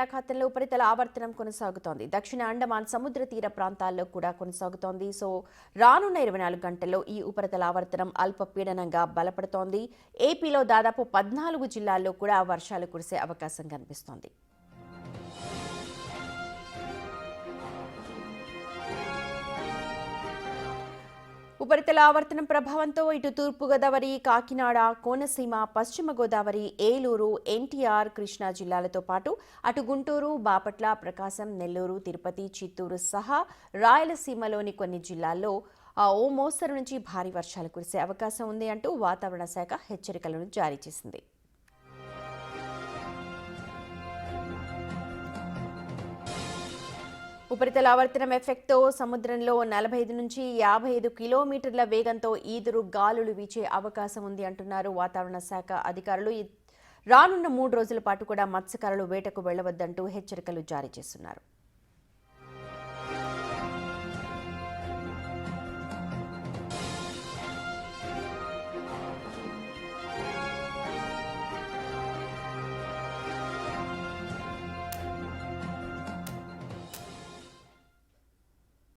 బంగాళాఖాతంలో ఉపరితల ఆవర్తనం కొనసాగుతోంది. దక్షిణ అండమాన్ సముద్ర తీర ప్రాంతాల్లో కూడా కొనసాగుతోంది. సో రానున్న 24 గంటల్లో ఈ ఉపరితల ఆవర్తనం అల్పపీడనంగా బలపడుతోంది. ఏపీలో దాదాపు 14 జిల్లాల్లో కూడా వర్షాలు కురిసే అవకాశం కనిపిస్తోంది. ఉపరితల ఆవర్తనం ప్రభావంతో ఇటు తూర్పుగోదావరి, కాకినాడ, కోనసీమ, పశ్చిమ గోదావరి, ఏలూరు, ఎన్టీఆర్, కృష్ణా జిల్లాలతో పాటు అటు గుంటూరు, బాపట్ల, ప్రకాశం, నెల్లూరు, తిరుపతి, చిత్తూరు సహా రాయలసీమలోని కొన్ని జిల్లాల్లో ఓ మోస్తరు నుంచి భారీ వర్షాలు కురిసే అవకాశం ఉంది అంటూ వాతావరణ శాఖ హెచ్చరికలను జారీ చేసింది. ఉపరితల ఆవర్తనం ఎఫెక్ట్తో సముద్రంలో 45 నుంచి 55 కిలోమీటర్ల వేగంతో ఈదురు గాలులు వీచే అవకాశం ఉంది అంటున్నారు వాతావరణ శాఖ అధికారులు. రానున్న 3 రోజుల పాటు కూడా మత్స్యకారులు వేటకు వెళ్లవద్దంటూ హెచ్చరికలు జారీ చేస్తున్నారు.